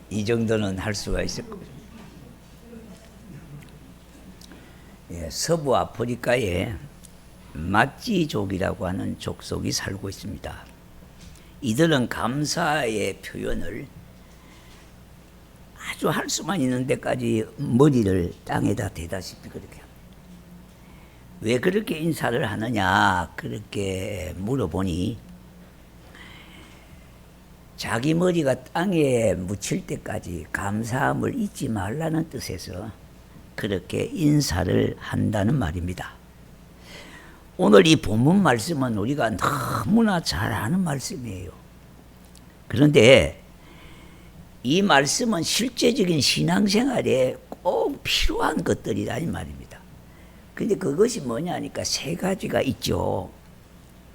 이 정도는 할 수가 있을 거예요. 예, 서부 아프리카에 마찌족이라고 하는 족속이 살고 있습니다. 이들은 감사의 표현을 아주 할 수만 있는 데까지 머리를 땅에다 대다시피 그렇게 합니다. 왜 그렇게 인사를 하느냐 그렇게 물어보니 자기 머리가 땅에 묻힐 때까지 감사함을 잊지 말라는 뜻에서 그렇게 인사를 한다는 말입니다. 오늘 이 본문 말씀은 우리가 너무나 잘 아는 말씀이에요. 그런데 이 말씀은 실제적인 신앙생활에 꼭 필요한 것들이라 이 말입니다. 근데 그것이 뭐냐니까 세 가지가 있죠.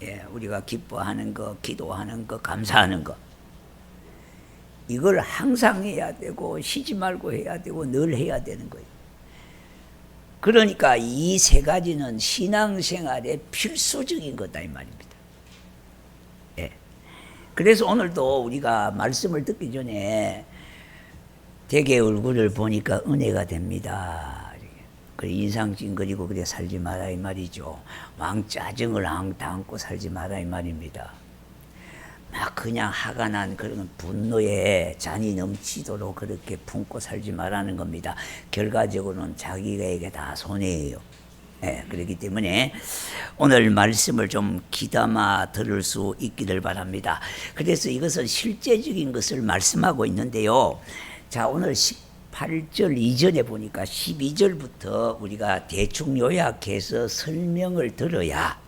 예, 우리가 기뻐하는 거, 기도하는 거, 감사하는 거. 이걸 항상 해야 되고 쉬지 말고 해야 되고 늘 해야 되는 거예요. 그러니까 이 세 가지는 신앙생활에 필수적인 거다 이 말입니다. 예. 그래서 오늘도 우리가 말씀을 듣기 전에 대개 얼굴을 보니까 은혜가 됩니다. 그래 인상 찡그리고 그래 살지 마라 이 말이죠. 왕짜증을 담고 살지 마라 이 말입니다. 막 그냥 화가 난 그런 분노에 잔이 넘치도록 그렇게 품고 살지 말라는 겁니다. 결과적으로는 자기에게 다 손해예요. 예, 그렇기 때문에 오늘 말씀을 좀 귀담아 들을 수 있기를 바랍니다. 그래서 이것은 실제적인 것을 말씀하고 있는데요. 자, 오늘 18절 이전에 보니까 12절부터 우리가 대충 요약해서 설명을 들어야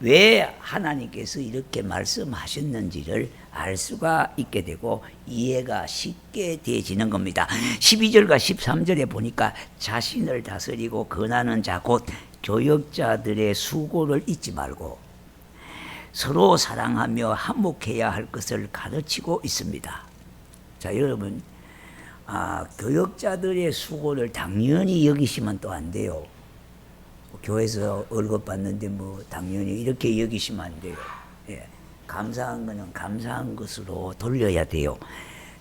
왜 하나님께서 이렇게 말씀하셨는지를 알 수가 있게 되고 이해가 쉽게 되어지는 겁니다. 12절과 13절에 보니까 자신을 다스리고 권하는 자 곧 교역자들의 수고를 잊지 말고 서로 사랑하며 한목해야 할 것을 가르치고 있습니다. 자, 여러분 교역자들의 수고를 당연히 여기시면 또 안 돼요. 교회에서 월급 받는데 뭐 당연히 이렇게 여기시면 안 돼요. 예, 감사한 거는 감사한 것으로 돌려야 돼요.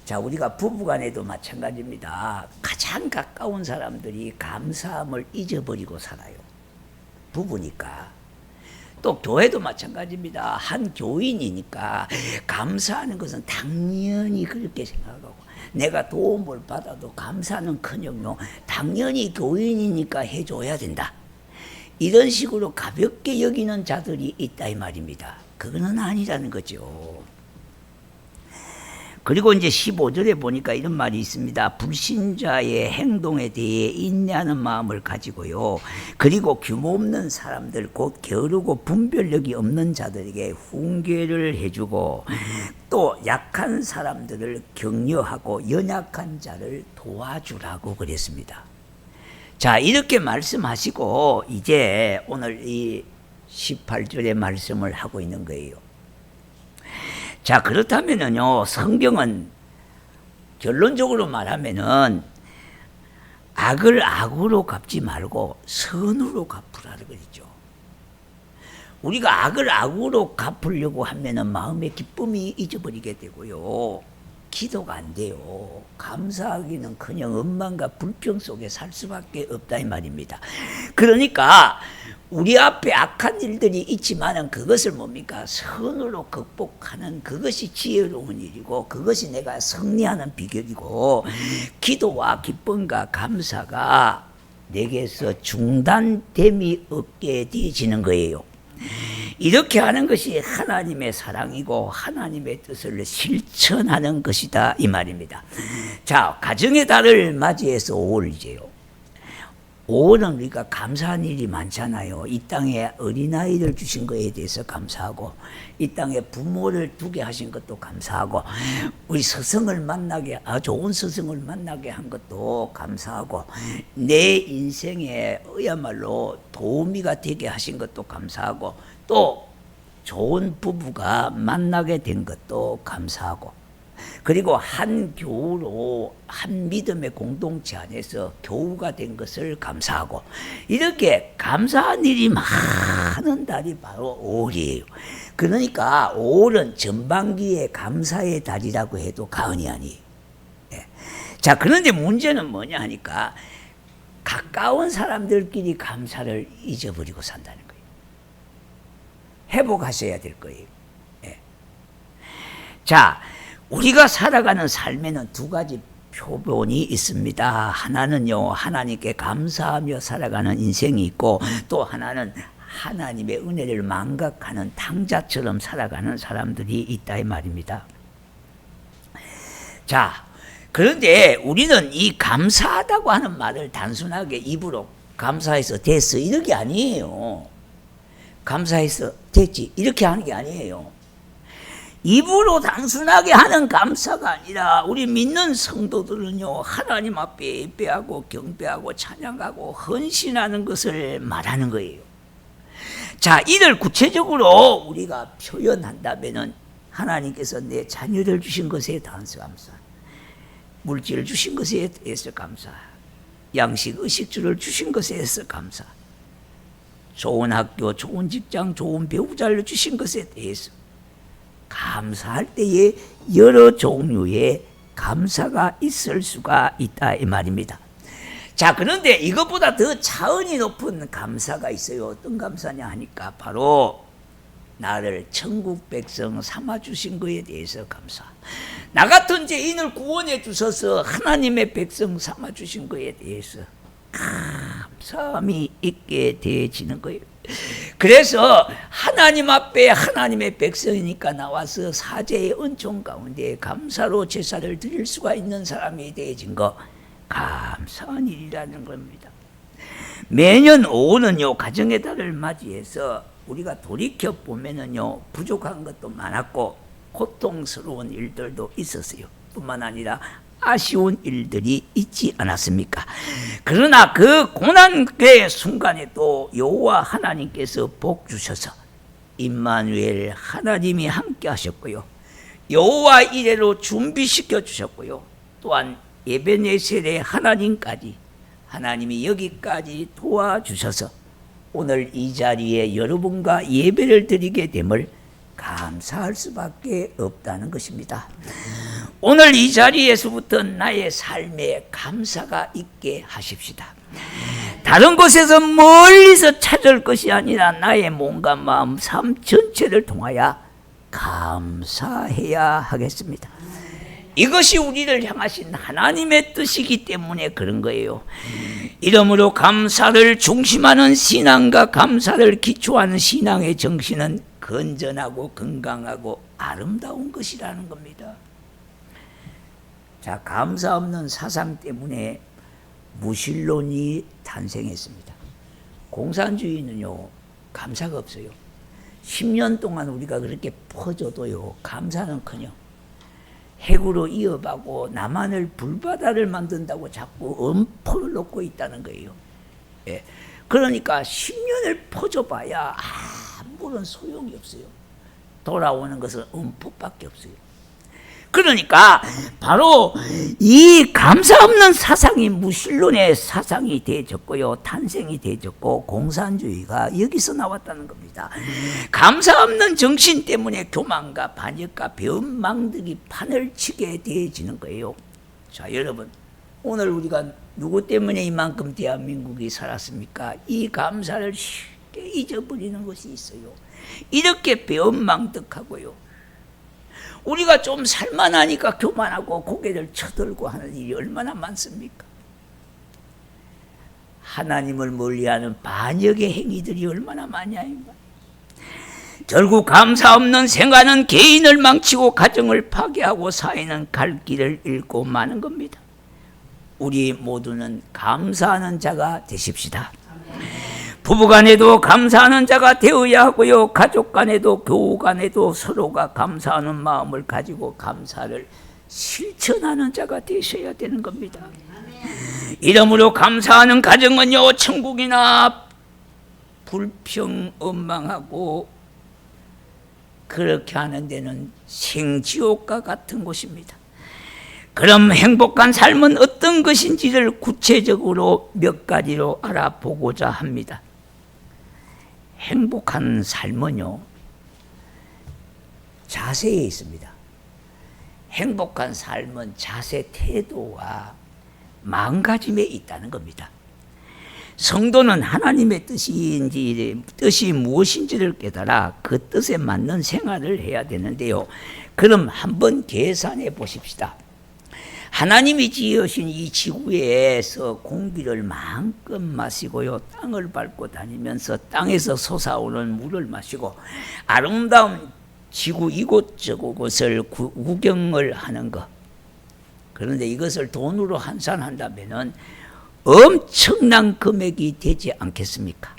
자, 우리가 부부간에도 마찬가지입니다. 가장 가까운 사람들이 감사함을 잊어버리고 살아요. 부부니까. 또 교회도 마찬가지입니다. 한 교인이니까 감사하는 것은 당연히 그렇게 생각하고 내가 도움을 받아도 감사는커녕 당연히 교인이니까 해줘야 된다. 이런 식으로 가볍게 여기는 자들이 있다 이 말입니다. 그거는 아니라는 거죠. 그리고 이제 15절에 보니까 이런 말이 있습니다. 불신자의 행동에 대해 인내하는 마음을 가지고요. 그리고 규모 없는 사람들 곧 게으르고 분별력이 없는 자들에게 훈계를 해주고 또 약한 사람들을 격려하고 연약한 자를 도와주라고 그랬습니다. 자, 이렇게 말씀하시고 이제 오늘 이 18절의 말씀을 하고 있는 거예요. 자, 그렇다면은요, 성경은 결론적으로 말하면은 악을 악으로 갚지 말고 선으로 갚으라는 거죠. 우리가 악을 악으로 갚으려고 하면은 마음의 기쁨이 잊어버리게 되고요. 기도가 안 돼요. 감사하기는커녕 원망과 불평 속에 살 수밖에 없다 이 말입니다. 그러니까 우리 앞에 악한 일들이 있지만은 그것을 뭡니까? 선으로 극복하는 그것이 지혜로운 일이고 그것이 내가 승리하는 비결이고 기도와 기쁨과 감사가 내게서 중단됨이 없게 되어지는 거예요. 이렇게 하는 것이 하나님의 사랑이고 하나님의 뜻을 실천하는 것이다 이 말입니다. 자, 가정의 달을 맞이해서 5월이제요. 5월은 우리가 감사한 일이 많잖아요. 이 땅에 어린아이를 주신 것에 대해서 감사하고 이 땅에 부모를 두게 하신 것도 감사하고 우리 스승을 만나게 좋은 스승을 만나게 한 것도 감사하고 내 인생에 그야말로 도우미가 되게 하신 것도 감사하고 또 좋은 부부가 만나게 된 것도 감사하고 그리고 한 교우로 한 믿음의 공동체 안에서 교우가 된 것을 감사하고 이렇게 감사한 일이 많은 달이 바로 5월이에요. 그러니까 5월은 전반기의 감사의 달이라고 해도 과언이 아니에요. 자, 그런데 문제는 뭐냐 하니까 가까운 사람들끼리 감사를 잊어버리고 산다는 거예요. 회복하셔야 될 거예요. 예. 자, 우리가 살아가는 삶에는 두 가지 표본이 있습니다. 하나는요, 하나님께 감사하며 살아가는 인생이 있고, 또 하나는 하나님의 은혜를 망각하는 탕자처럼 살아가는 사람들이 있다 이 말입니다. 자, 그런데 우리는 이 감사하다고 하는 말을 단순하게 입으로 감사해서 됐어 이렇게 아니에요. 감사해서 됐지 이렇게 하는 게 아니에요. 입으로 단순하게 하는 감사가 아니라 우리 믿는 성도들은요, 하나님 앞에 예배하고 경배하고 찬양하고 헌신하는 것을 말하는 거예요. 자, 이를 구체적으로 우리가 표현한다면은 하나님께서 내 자녀를 주신 것에 대해서 감사, 물질을 주신 것에 대해서 감사, 양식, 의식주를 주신 것에 대해서 감사, 좋은 학교, 좋은 직장, 좋은 배우자를 주신 것에 대해서 감사할 때에 여러 종류의 감사가 있을 수가 있다 이 말입니다. 자, 그런데 이것보다 더 차원이 높은 감사가 있어요. 어떤 감사냐 하니까 바로 나를 천국 백성 삼아주신 것에 대해서 감사. 나 같은 죄인을 구원해 주셔서 하나님의 백성 삼아주신 것에 대해서 감사함이 있게 되어지는 거예요. 그래서 하나님 앞에 하나님의 백성이니까 나와서 사제의 은총 가운데 감사로 제사를 드릴 수가 있는 사람이 되어진 거, 감사한 일이라는 겁니다. 매년 5월은요, 가정의 달을 맞이해서 우리가 돌이켜 보면은요, 부족한 것도 많았고 고통스러운 일들도 있었어요. 뿐만 아니라 아쉬운 일들이 있지 않았습니까? 그러나 그 고난의 순간에 또 여호와 하나님께서 복 주셔서 임마누엘 하나님이 함께 하셨고요, 여호와 이레로 준비시켜 주셨고요, 또한 에베네셀의 하나님까지, 하나님이 여기까지 도와주셔서 오늘 이 자리에 여러분과 예배를 드리게 됨을 감사할 수밖에 없다는 것입니다. 오늘 이 자리에서부터 나의 삶에 감사가 있게 하십시다. 다른 곳에서 멀리서 찾을 것이 아니라 나의 몸과 마음, 삶 전체를 통하여 감사해야 하겠습니다. 이것이 우리를 향하신 하나님의 뜻이기 때문에 그런 거예요. 이러므로 감사를 중심하는 신앙과 감사를 기초하는 신앙의 정신은 건전하고 건강하고 아름다운 것이라는 겁니다. 자, 감사 없는 사상 때문에 무신론이 탄생했습니다. 공산주의는요, 감사가 없어요. 10년 동안 우리가 그렇게 퍼져도요, 감사는커녕 핵으로 이어가고 남한을 불바다를 만든다고 자꾸 엄포를 놓고 있다는 거예요. 예. 그러니까 10년을 퍼져봐야 아무런 소용이 없어요. 돌아오는 것은 엄포밖에 없어요. 그러니까 바로 이 감사 없는 사상이 무신론의 사상이 되어졌고요, 탄생이 되어졌고 공산주의가 여기서 나왔다는 겁니다. 감사 없는 정신 때문에 교만과 반역과 변망들이 판을 치게 되어지는 거예요. 자, 여러분, 오늘 우리가 누구 때문에 이만큼 대한민국이 살았습니까? 이 감사를 쉽게 잊어버리는 것이 있어요. 이렇게 변망덕하고요, 우리가 좀 살만하니까 교만하고 고개를 쳐들고 하는 일이 얼마나 많습니까? 하나님을 멀리하는 반역의 행위들이 얼마나 많냐. 결국 감사 없는 생활은 개인을 망치고 가정을 파괴하고 사회는 갈 길을 잃고 마는 겁니다. 우리 모두는 감사하는 자가 되십시다. 부부간에도 감사하는 자가 되어야 하고요, 가족간에도 교우간에도 서로가 감사하는 마음을 가지고 감사를 실천하는 자가 되셔야 되는 겁니다. 이러므로 감사하는 가정은요, 천국이나 불평엄망하고 그렇게 하는 데는 생지옥과 같은 곳입니다. 그럼 행복한 삶은 어떤 것인지를 구체적으로 몇 가지로 알아보고자 합니다. 행복한 삶은요, 자세에 있습니다. 행복한 삶은 자세, 태도와 마음가짐에 있다는 겁니다. 성도는 하나님의 뜻이 무엇인지를 깨달아 그 뜻에 맞는 생활을 해야 되는데요. 그럼 한번 계산해 보십시다. 하나님이 지으신 이 지구에서 공기를 마음껏 마시고요, 땅을 밟고 다니면서 땅에서 솟아오는 물을 마시고 아름다운 지구 이곳저곳을 구경을 하는 것. 그런데 이것을 돈으로 환산한다면은 엄청난 금액이 되지 않겠습니까?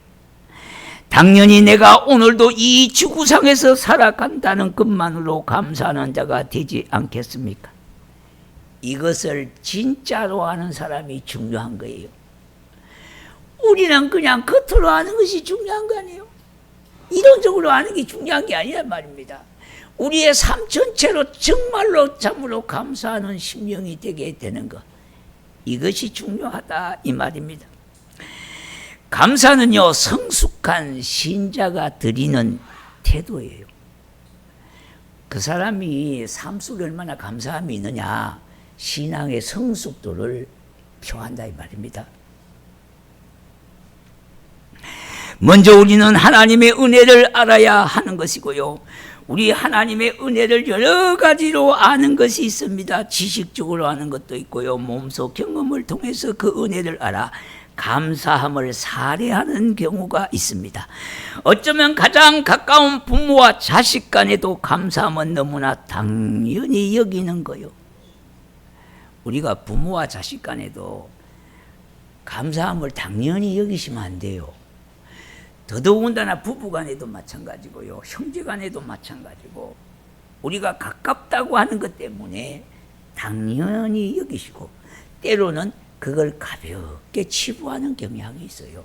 당연히 내가 오늘도 이 지구상에서 살아간다는 것만으로 감사하는 자가 되지 않겠습니까? 이것을 진짜로 아는 사람이 중요한 거예요. 우리는 그냥 겉으로 아는 것이 중요한 거 아니에요? 이론적으로 아는 게 중요한 게 아니란 말입니다. 우리의 삶 전체로 정말로 참으로 감사하는 심령이 되게 되는 것, 이것이 중요하다 이 말입니다. 감사는요, 성숙한 신자가 드리는 태도예요. 그 사람이 삶 속에 얼마나 감사함이 있느냐, 신앙의 성숙도를 표한다 이 말입니다. 먼저 우리는 하나님의 은혜를 알아야 하는 것이고요, 우리 하나님의 은혜를 여러 가지로 아는 것이 있습니다. 지식적으로 아는 것도 있고요, 몸소 경험을 통해서 그 은혜를 알아 감사함을 살해하는 경우가 있습니다. 어쩌면 가장 가까운 부모와 자식 간에도 감사함은 너무나 당연히 여기는 거요. 우리가 부모와 자식 간에도 감사함을 당연히 여기시면 안 돼요. 더더군다나 부부간에도 마찬가지고요, 형제간에도 마찬가지고, 우리가 가깝다고 하는 것 때문에 당연히 여기시고 때로는 그걸 가볍게 치부하는 경향이 있어요.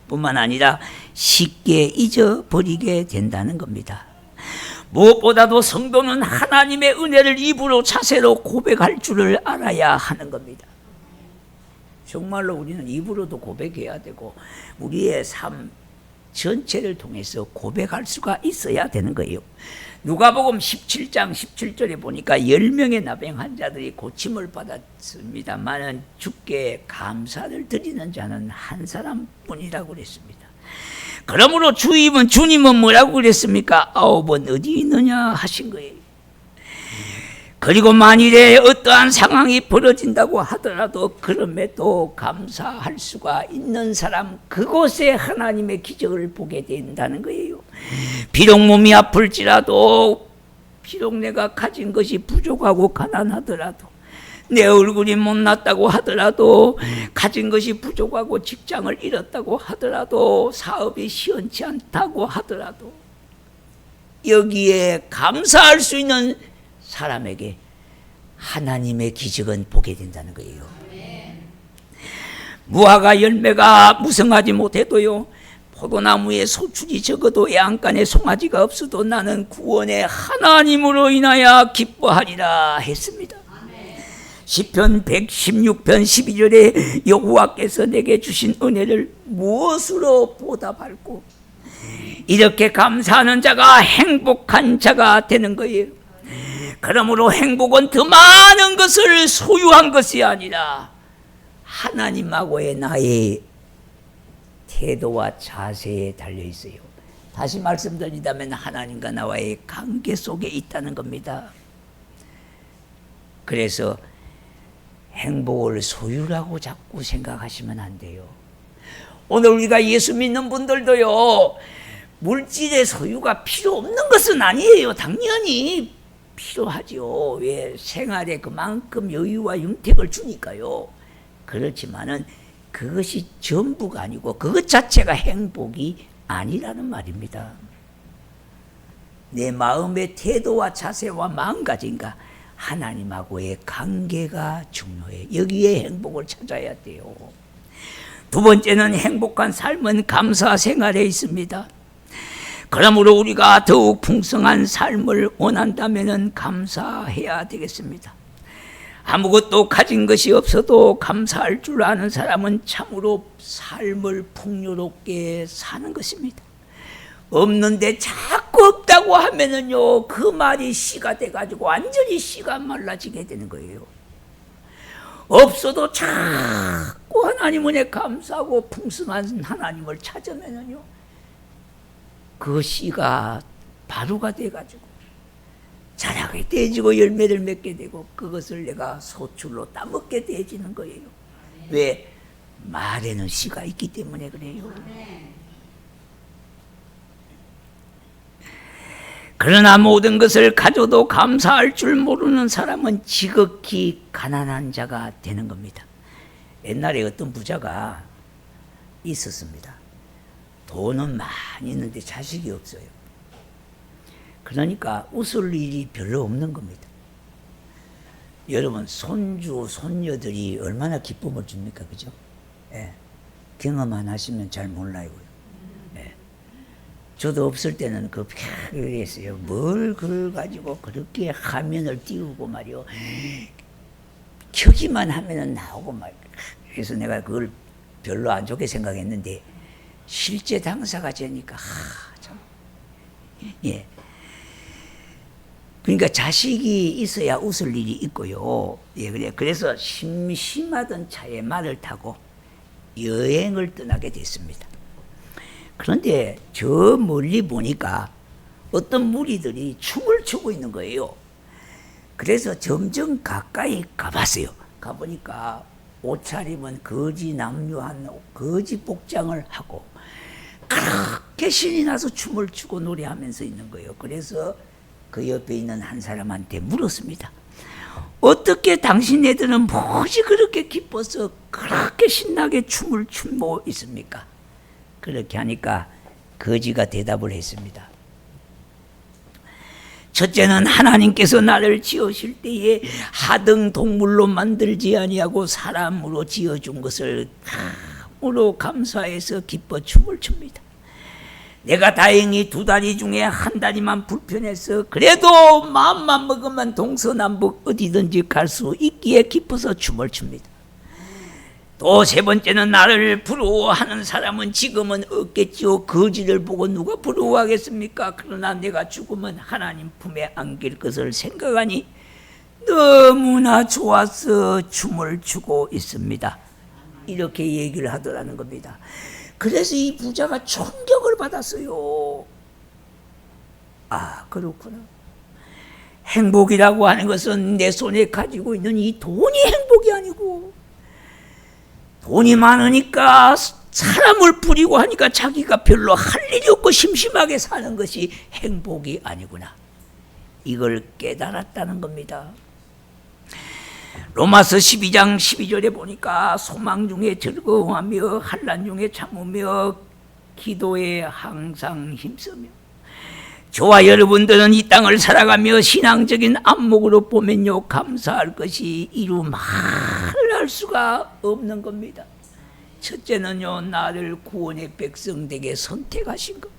뿐만 아니라 쉽게 잊어버리게 된다는 겁니다. 무엇보다도 성도는 하나님의 은혜를 입으로 자세로 고백할 줄을 알아야 하는 겁니다. 정말로 우리는 입으로도 고백해야 되고 우리의 삶 전체를 통해서 고백할 수가 있어야 되는 거예요. 누가복음 17장 17절에 보니까 10명의 나병 환자들이 고침을 받았습니다만 주께 감사를 드리는 자는 한 사람뿐이라고 그랬습니다. 그러므로 주님은 뭐라고 그랬습니까? 9은 어디 있느냐 하신 거예요. 그리고 만일에 어떠한 상황이 벌어진다고 하더라도 그럼에도 감사할 수가 있는 사람, 그곳에 하나님의 기적을 보게 된다는 거예요. 비록 몸이 아플지라도, 비록 내가 가진 것이 부족하고 가난하더라도, 내 얼굴이 못났다고 하더라도, 가진 것이 부족하고 직장을 잃었다고 하더라도, 사업이 시원치 않다고 하더라도, 여기에 감사할 수 있는 사람에게 하나님의 기적은 보게 된다는 거예요. 무화과 열매가 무성하지 못해도요, 포도나무에 소출이 적어도 애안간에 송아지가 없어도 나는 구원의 하나님으로 인하여 기뻐하리라 했습니다. 시편 116편 12절에 여호와께서 내게 주신 은혜를 무엇으로 보답할꼬? 이렇게 감사하는 자가 행복한 자가 되는 거예요. 그러므로 행복은 더 많은 것을 소유한 것이 아니라 하나님하고의 나의 태도와 자세에 달려 있어요. 다시 말씀드리자면 하나님과 나와의 관계 속에 있다는 겁니다. 그래서 행복을 소유라고 자꾸 생각하시면 안 돼요. 오늘 우리가 예수 믿는 분들도요, 물질의 소유가 필요 없는 것은 아니에요. 당연히 필요하죠. 왜? 생활에 그만큼 여유와 윤택을 주니까요. 그렇지만은 그것이 전부가 아니고 그것 자체가 행복이 아니라는 말입니다. 내 마음의 태도와 자세와 마음가짐과 하나님하고의 관계가 중요해. 여기에 행복을 찾아야 돼요. 두 번째는 행복한 삶은 감사 생활에 있습니다. 그러므로 우리가 더욱 풍성한 삶을 원한다면 감사해야 되겠습니다. 아무것도 가진 것이 없어도 감사할 줄 아는 사람은 참으로 삶을 풍요롭게 사는 것입니다. 없는데 자꾸 자꾸 없다고 하면은요, 그 말이 씨가 돼가지고 완전히 씨가 말라지게 되는 거예요. 없어도 자꾸 하나님 은혜 감사하고 풍성한 하나님을 찾으면은요, 그 씨가 바루가 돼가지고 자라게 되지고 열매를 맺게 되고 그것을 내가 소출로 따먹게 되지는 거예요. 왜? 말에는 씨가 있기 때문에 그래요. 그러나 모든 것을 가져도 감사할 줄 모르는 사람은 지극히 가난한 자가 되는 겁니다. 옛날에 어떤 부자가 있었습니다. 돈은 많이 있는데 자식이 없어요. 그러니까 웃을 일이 별로 없는 겁니다. 여러분, 손주, 손녀들이 얼마나 기쁨을 줍니까? 그죠? 예. 경험 안 하시면 잘 몰라요. 예. 저도 없을 때는 그랬어요. 뭘 그걸 가지고 그렇게 화면을 띄우고 말이요. 켜기만 하면은 나오고 말이요. 그래서 내가 그걸 별로 안 좋게 생각했는데, 실제 당사가 되니까, 참. 예. 그러니까 자식이 있어야 웃을 일이 있고요. 예, 그래서 심심하던 차에 말을 타고 여행을 떠나게 됐습니다. 그런데 저 멀리 보니까 어떤 무리들이 춤을 추고 있는 거예요. 그래서 점점 가까이 가봤어요. 가보니까 옷차림은 거지 남유한 거지 복장을 하고 그렇게 신이 나서 춤을 추고 노래하면서 있는 거예요. 그래서 그 옆에 있는 한 사람한테 물었습니다. 어떻게 당신네들은 무엇이 그렇게 기뻐서 그렇게 신나게 춤을 추고 있습니까? 그렇게 하니까 거지가 대답을 했습니다. 첫째는 하나님께서 나를 지으실 때에 하등 동물로 만들지 아니하고 사람으로 지어준 것을 참으로 감사해서 기뻐 춤을 춥니다. 내가 다행히 2다리 중에 한 다리만 불편해서 그래도 마음만 먹으면 동서남북 어디든지 갈 수 있기에 기뻐서 춤을 춥니다. 또 3번째는 나를 부러워하는 사람은 지금은 없겠지요. 거지를 보고 누가 부러워하겠습니까? 그러나 내가 죽으면 하나님 품에 안길 것을 생각하니 너무나 좋아서 춤을 추고 있습니다. 이렇게 얘기를 하더라는 겁니다. 그래서 이 부자가 충격을 받았어요. 아, 그렇구나. 행복이라고 하는 것은 내 손에 가지고 있는 이 돈이 행복이 아니고, 돈이 많으니까 사람을 부리고 하니까 자기가 별로 할 일이 없고 심심하게 사는 것이 행복이 아니구나. 이걸 깨달았다는 겁니다. 로마서 12장 12절에 보니까 소망 중에 즐거워하며 환난 중에 참으며 기도에 항상 힘쓰며, 저와 여러분들은 이 땅을 살아가며 신앙적인 안목으로 보면요, 감사할 것이 이루 말할 수가 없는 겁니다. 첫째는요, 나를 구원의 백성 되게 선택하신 것.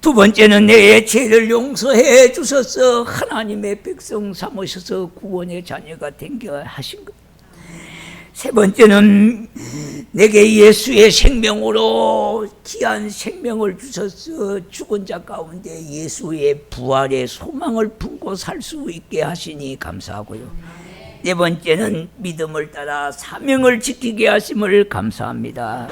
2번째는 내 죄를 용서해 주셔서 하나님의 백성 삼으셔서 구원의 자녀가 되게 하신 것. 3번째는 내게 예수의 생명으로 귀한 생명을 주셔서 죽은 자 가운데 예수의 부활의 소망을 품고 살 수 있게 하시니 감사하고요. 4번째는 믿음을 따라 사명을 지키게 하심을 감사합니다.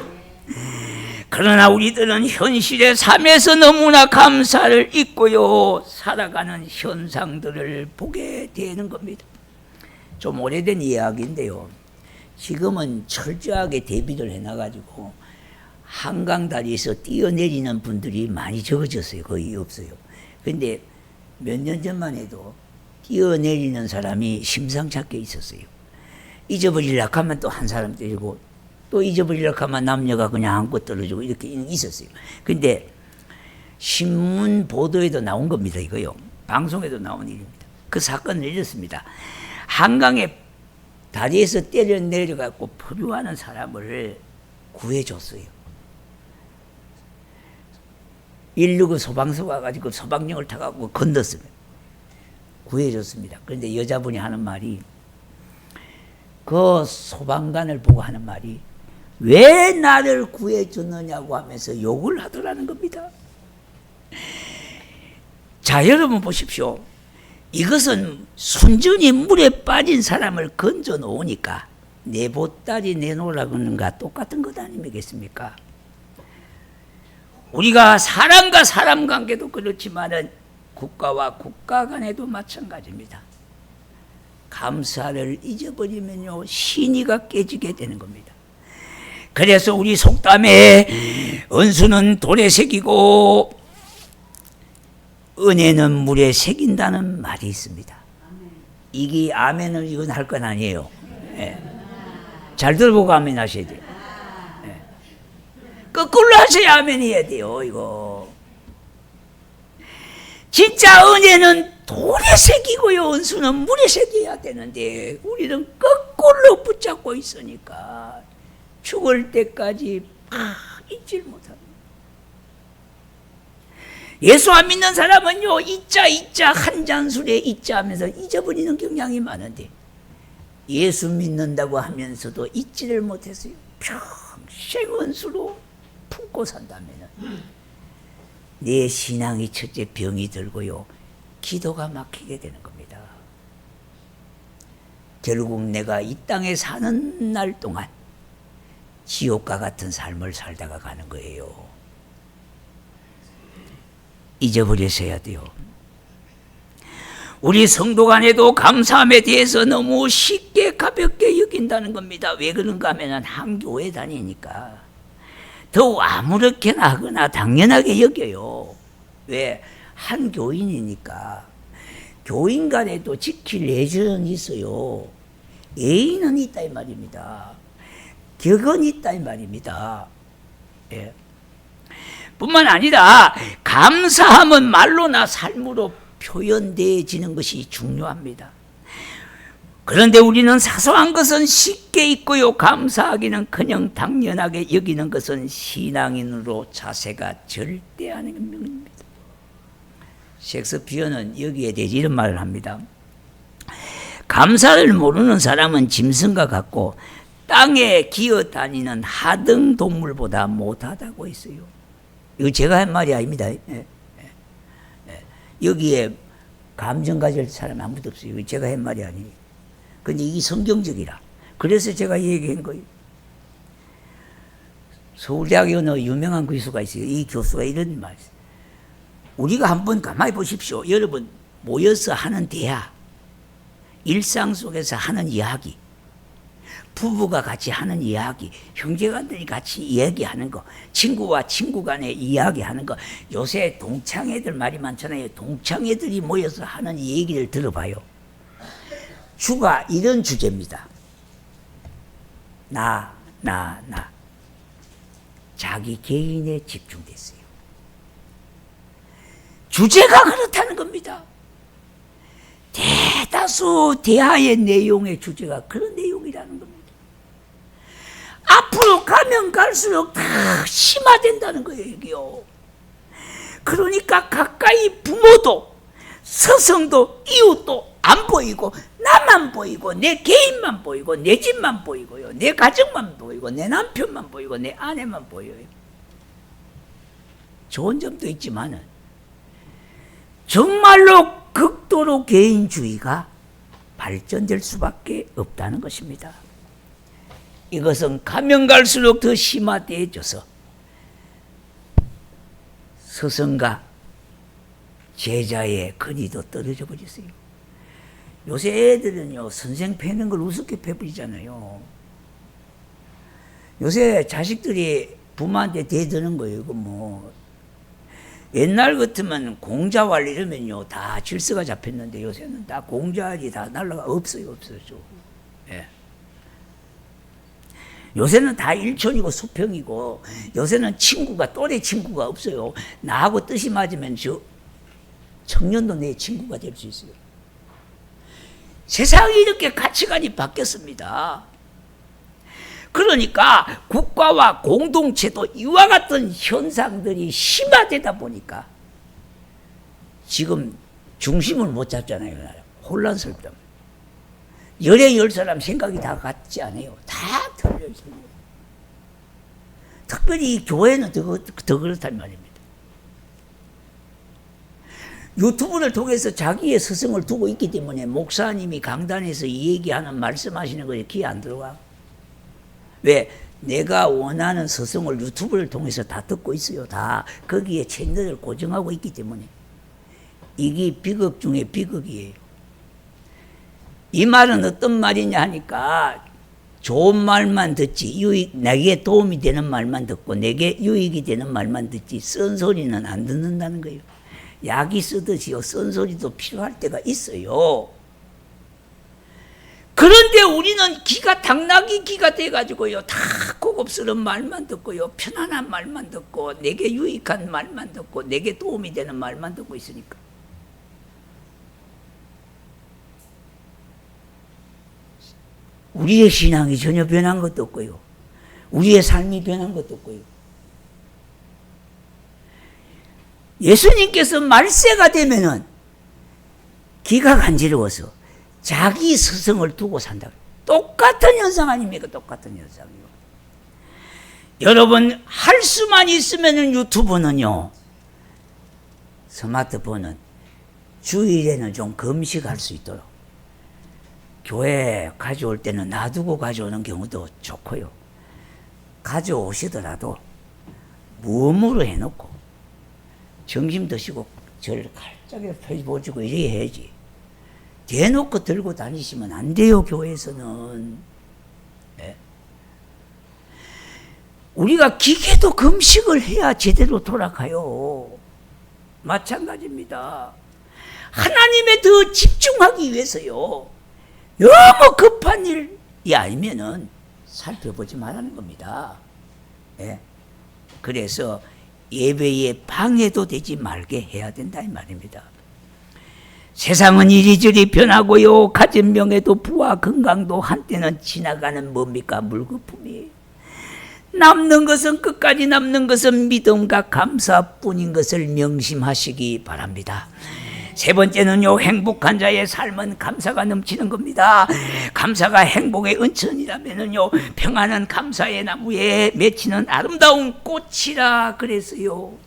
그러나 우리들은 현실의 삶에서 너무나 감사를 잊고요, 살아가는 현상들을 보게 되는 겁니다. 좀 오래된 이야기인데요, 지금은 철저하게 대비를 해놔가지고 한강 다리에서 뛰어내리는 분들이 많이 적어졌어요. 거의 없어요. 근데 몇 년 전만 해도 뛰어내리는 사람이 심상찮게 있었어요. 잊어버리려고 하면 또 한 사람 때리고, 또 잊어버리려고 하면 남녀가 그냥 안고 떨어지고 이렇게 있었어요. 근데 신문 보도에도 나온 겁니다. 이거요. 방송에도 나온 일입니다. 그 사건을 이렇습니다. 한강에 다리에서 때려 내려갖고 포류하는 사람을 구해줬어요. 119 소방서 와가지고 소방령을 타갖고 건넜습니다. 구해줬습니다. 그런데 여자분이 하는 말이, 그 소방관을 보고 하는 말이, 왜 나를 구해줬느냐고 하면서 욕을 하더라는 겁니다. 자, 여러분 보십시오. 이것은 순전히 물에 빠진 사람을 건져 놓으니까 내 보따리 내놓으라고 하는가 똑같은 것 아니겠습니까? 우리가 사람과 사람 관계도 그렇지만은 국가와 국가 간에도 마찬가지입니다. 감사를 잊어버리면요, 신의가 깨지게 되는 겁니다. 그래서 우리 속담에 은수는 돌에 새기고 은혜는 물에 새긴다는 말이 있습니다. 이게 아멘을 이건 할 건 아니에요. 네. 잘 들어보고 아멘 하셔야 돼요. 네. 거꾸로 하셔야 아멘 해야 돼요. 이거 진짜 은혜는 돌에 새기고요, 은수는 물에 새겨야 되는데 우리는 거꾸로 붙잡고 있으니까 죽을 때까지 잊질 못합니다. 예수 안 믿는 사람은요, 잊자 한 잔술에 잊자 하면서 잊어버리는 경향이 많은데 예수 믿는다고 하면서도 잊지를 못했어요. 평생 은수로 품고 산다면 내 신앙이 첫째 병이 들고요, 기도가 막히게 되는 겁니다. 결국 내가 이 땅에 사는 날 동안 지옥과 같은 삶을 살다가 가는 거예요. 잊어버리셔야 돼요. 우리 성도 간에도 감사함에 대해서 너무 쉽게 가볍게 여긴다는 겁니다. 왜 그런가 하면 한 교회 다니니까 더 아무렇게나 하거나 당연하게 여겨요. 왜? 한 교인이니까. 교인 간에도 지킬 예절은 있어요. 예의는 있다 이 말입니다. 격은 있다 이 말입니다. 예. 뿐만 아니라 감사함은 말로나 삶으로 표현되어지는 것이 중요합니다. 그런데 우리는 사소한 것은 쉽게 잊고요, 감사하기는 그냥 당연하게 여기는 것은 신앙인으로 자세가 절대 아닌 겁니다. 셰익스피어는 여기에 대해서 이런 말을 합니다. 감사를 모르는 사람은 짐승과 같고 땅에 기어다니는 하등 동물보다 못하다고 했어요. 이거 제가 한 말이 아닙니다. 여기에 감정 가질 사람 아무도 없어요. 이거 제가 한 말이 아니에요. 근데 이게 성경적이라. 그래서 제가 얘기한 거예요. 서울대학에 어느 유명한 교수가 있어요. 이 교수가 이런 말 있어요. 우리가 한번 가만히 보십시오. 여러분 모여서 하는 대화, 일상 속에서 하는 이야기, 부부가 같이 하는 이야기, 형제간들이 같이 이야기하는 거, 친구와 친구 간에 이야기하는 거, 요새 동창애들 말이 많잖아요. 동창애들이 모여서 하는 얘기를 들어봐요. 주가 이런 주제입니다. 나. 자기 개인에 집중됐어요. 주제가 그렇다는 겁니다. 대다수 대화의 내용의 주제가 그런 내용이라는 겁니다. 앞으로 가면 갈수록 다 심화된다는 거예요, 이게요. 그러니까 가까이 부모도, 스승도, 이웃도 안 보이고, 나만 보이고, 내 개인만 보이고, 내 집만 보이고요, 내 가정만 보이고, 내 남편만 보이고, 내 아내만 보여요. 좋은 점도 있지만은 정말로 극도로 개인주의가 발전될 수밖에 없다는 것입니다. 이것은 가면 갈수록 더 심화되어져서 스승과 제자의 근위도 떨어져 버렸어요. 요새 애들은요, 선생 패는 걸 우습게 패버리잖아요. 요새 자식들이 부모한테 대드는 거예요. 이거 뭐 옛날 같으면 공자왈 이러면요 다 질서가 잡혔는데 요새는 다 공자왈이 다 날라가 없어요. 예. 요새는 다 일촌이고 수평이고, 요새는 친구가, 또래 친구가 없어요. 나하고 뜻이 맞으면 저 청년도 내 친구가 될 수 있어요. 세상이 이렇게 가치관이 바뀌었습니다. 그러니까 국가와 공동체도 이와 같은 현상들이 심화되다 보니까 지금 중심을 못 잡잖아요. 혼란스럽다. 열에 열 사람 생각이 다 같지 않아요. 다 틀려 있어요. 특별히 이 교회는 더 그렇단 말입니다. 유튜브를 통해서 자기의 스승을 두고 있기 때문에 목사님이 강단에서 이 얘기하는 말씀하시는 거에 귀에 안 들어가. 왜? 내가 원하는 스승을 유튜브를 통해서 다 듣고 있어요. 다 거기에 채널을 고정하고 있기 때문에. 이게 비극 중에 비극이에요. 이 말은 어떤 말이냐 하니까 좋은 말만 듣지, 내게 도움이 되는 말만 듣고 내게 유익이 되는 말만 듣지 쓴 소리는 안 듣는다는 거예요. 약이 쓰듯이요, 쓴 소리도 필요할 때가 있어요. 그런데 우리는 당나귀 기가 돼가지고요, 다 고급스러운 말만 듣고요, 편안한 말만 듣고 내게 유익한 말만 듣고 내게 도움이 되는 말만 듣고 있으니까 우리의 신앙이 전혀 변한 것도 없고요, 우리의 삶이 변한 것도 없고요. 예수님께서 말세가 되면은 기가 간지러워서 자기 스승을 두고 산다. 똑같은 현상 아닙니까? 똑같은 현상이요. 여러분, 할 수만 있으면은 유튜브는요, 스마트폰은 주일에는 좀 금식할 수 있도록 교회 가져올 때는 놔두고 가져오는 경우도 좋고요. 가져오시더라도 무음으로 해놓고 점심 드시고 절 칼짝에 펴보시고 이래 해야지. 대놓고 들고 다니시면 안 돼요, 교회에서는. 네? 우리가 기계도 금식을 해야 제대로 돌아가요. 마찬가지입니다. 하나님에 더 집중하기 위해서요, 너무 급한 일이 아니면은 살펴보지 말라는 겁니다. 네? 그래서 예배에 방해도 되지 말게 해야 된다 이 말입니다. 세상은 이리저리 변하고요, 가진 명예도 부와 건강도 한때는 지나가는 뭡니까? 물거품이에요. 남는 것은, 끝까지 남는 것은 믿음과 감사뿐인 것을 명심하시기 바랍니다. 세 번째는요, 행복한 자의 삶은 감사가 넘치는 겁니다. 감사가 행복의 은천이라면은요, 평안은 감사의 나무에 맺히는 아름다운 꽃이라 그랬어요.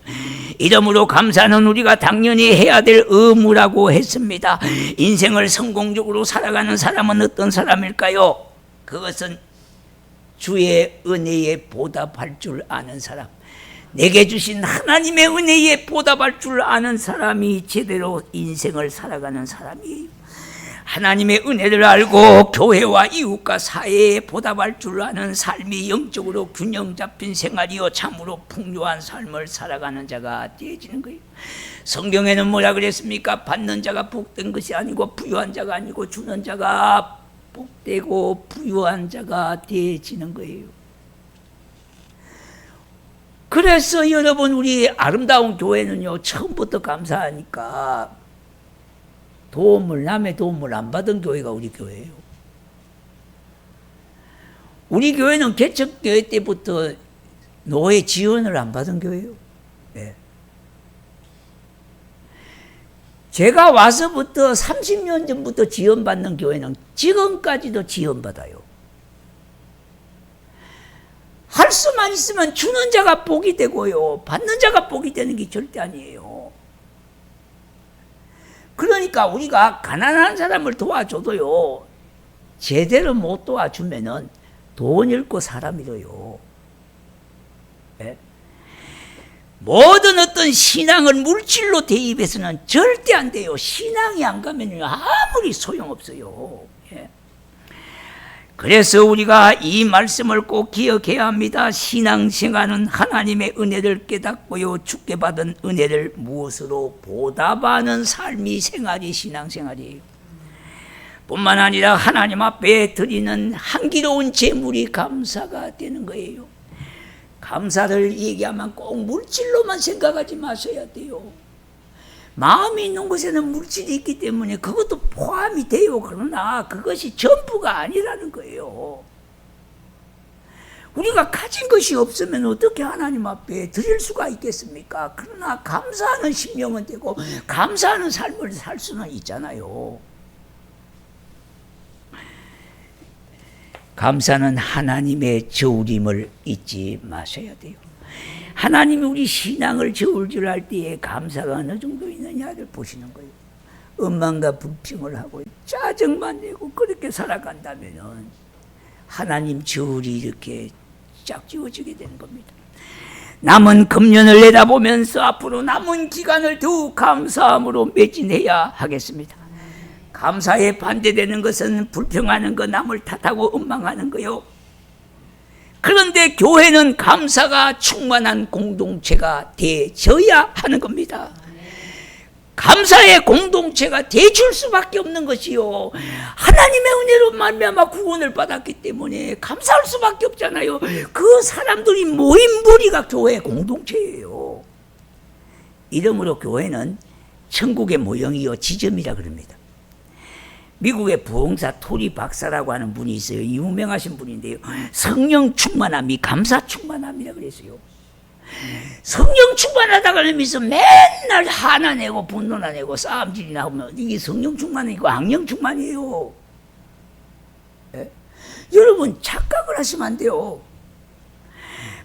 이러므로 감사는 우리가 당연히 해야 될 의무라고 했습니다. 인생을 성공적으로 살아가는 사람은 어떤 사람일까요? 그것은 주의 은혜에 보답할 줄 아는 사람, 내게 주신 하나님의 은혜에 보답할 줄 아는 사람이 제대로 인생을 살아가는 사람이에요. 하나님의 은혜를 알고 교회와 이웃과 사회에 보답할 줄 아는 삶이 영적으로 균형 잡힌 생활이요, 참으로 풍요한 삶을 살아가는 자가 되어지는 거예요. 성경에는 뭐라 그랬습니까? 받는 자가 복된 것이 아니고, 부유한 자가 아니고, 주는 자가 복되고 부유한 자가 되어지는 거예요. 그래서 여러분, 우리 아름다운 교회는요, 처음부터 감사하니까 남의 도움을 안 받은 교회가 우리 교회예요. 우리 교회는 개척교회 때부터 노회 지원을 안 받은 교회예요. 네. 제가 와서부터 30년 전부터 지원받는 교회는 지금까지도 지원받아요. 할 수만 있으면 주는 자가 복이 되고요, 받는 자가 복이 되는 게 절대 아니에요. 그러니까 우리가 가난한 사람을 도와줘도요, 제대로 못 도와주면은 돈 잃고 사람 잃어요. 네? 모든 어떤 신앙을 물질로 대입해서는 절대 안 돼요. 신앙이 안 가면요, 아무리 소용없어요. 예. 그래서 우리가 이 말씀을 꼭 기억해야 합니다. 신앙생활은 하나님의 은혜를 깨닫고요, 주께 받은 은혜를 무엇으로 보답하는 삶이 생활이 신앙생활이에요. 뿐만 아니라 하나님 앞에 드리는 향기로운 제물이 감사가 되는 거예요. 감사를 얘기하면 꼭 물질로만 생각하지 마셔야 돼요. 마음이 있는 곳에는 물질이 있기 때문에 그것도 포함이 돼요. 그러나 그것이 전부가 아니라는 거예요. 우리가 가진 것이 없으면 어떻게 하나님 앞에 드릴 수가 있겠습니까? 그러나 감사하는 심령은 되고 감사하는 삶을 살 수는 있잖아요. 감사는 하나님의 저울임을 잊지 마셔야 돼요. 하나님이 우리 신앙을 저울질할 때에 감사가 어느 정도 있느냐를 보시는 거예요. 원망과 불평을 하고 짜증만 내고 그렇게 살아간다면은 하나님 저울이 이렇게 짝지워지게 되는 겁니다. 남은 금년을 내다보면서 앞으로 남은 기간을 더욱 감사함으로 매진해야 하겠습니다. 감사에 반대되는 것은 불평하는 거, 남을 탓하고 원망하는 거요. 그런데 교회는 감사가 충만한 공동체가 되어야 하는 겁니다. 감사의 공동체가 되줄 수밖에 없는 것이요. 하나님의 은혜로 말미암아 구원을 받았기 때문에 감사할 수밖에 없잖아요. 그 사람들이 모인 무리가 교회 공동체예요. 이러므로 교회는 천국의 모형이요 지점이라 그럽니다. 미국의 부흥사 토리 박사라고 하는 분이 있어요. 유명하신 분인데요. 성령 충만함이 감사 충만함이라 그랬어요. 성령 충만하다가 하면서 맨날 화나 내고 분노나 내고 싸움질이나 하면 이게 성령 충만이고 악령 충만이에요. 예? 여러분 착각을 하시면 안 돼요.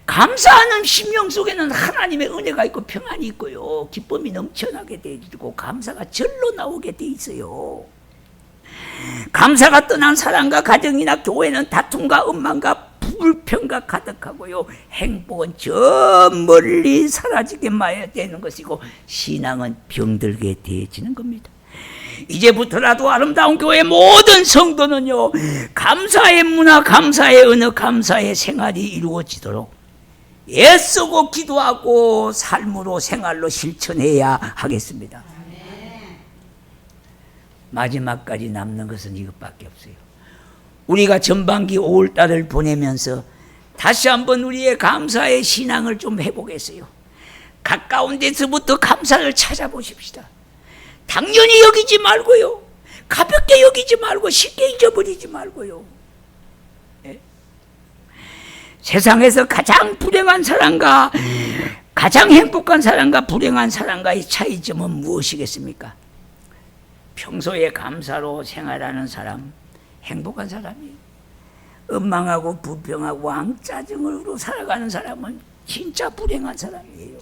감사하는 심령 속에는 하나님의 은혜가 있고 평안이 있고요. 기쁨이 넘쳐나게 되고 감사가 절로 나오게 돼 있어요. 감사가 떠난 사람과 가정이나 교회는 다툼과 원망과 불평과 가득하고요. 행복은 저 멀리 사라지게 마야 되는 것이고 신앙은 병들게 되어지는 겁니다. 이제부터라도 아름다운 교회 모든 성도는요. 감사의 문화, 감사의 언어, 감사의 생활이 이루어지도록 애쓰고 기도하고 삶으로 생활로 실천해야 하겠습니다. 마지막까지 남는 것은 이것밖에 없어요. 우리가 전반기 5월달을 보내면서 다시 한번 우리의 감사의 신앙을 좀 해보겠어요. 가까운 데서부터 감사를 찾아보십시다. 당연히 여기지 말고요. 가볍게 여기지 말고 쉽게 잊어버리지 말고요. 예? 세상에서 가장 불행한 사람과 가장 행복한 사람과 불행한 사람과의 차이점은 무엇이겠습니까? 평소에 감사로 생활하는 사람, 행복한 사람이에요. 원망하고 불평하고 왕짜증으로 살아가는 사람은 진짜 불행한 사람이에요.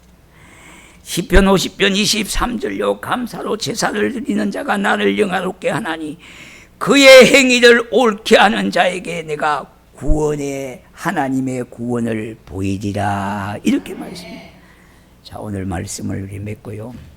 시편 50편 23절요. 감사로 제사를 드리는 자가 나를 영화롭게 하나니 그의 행위를 옳게 하는 자에게 내가 구원의 하나님의 구원을 보이리라. 이렇게 말씀합니다. 자, 오늘 말씀을 우리 맺고요.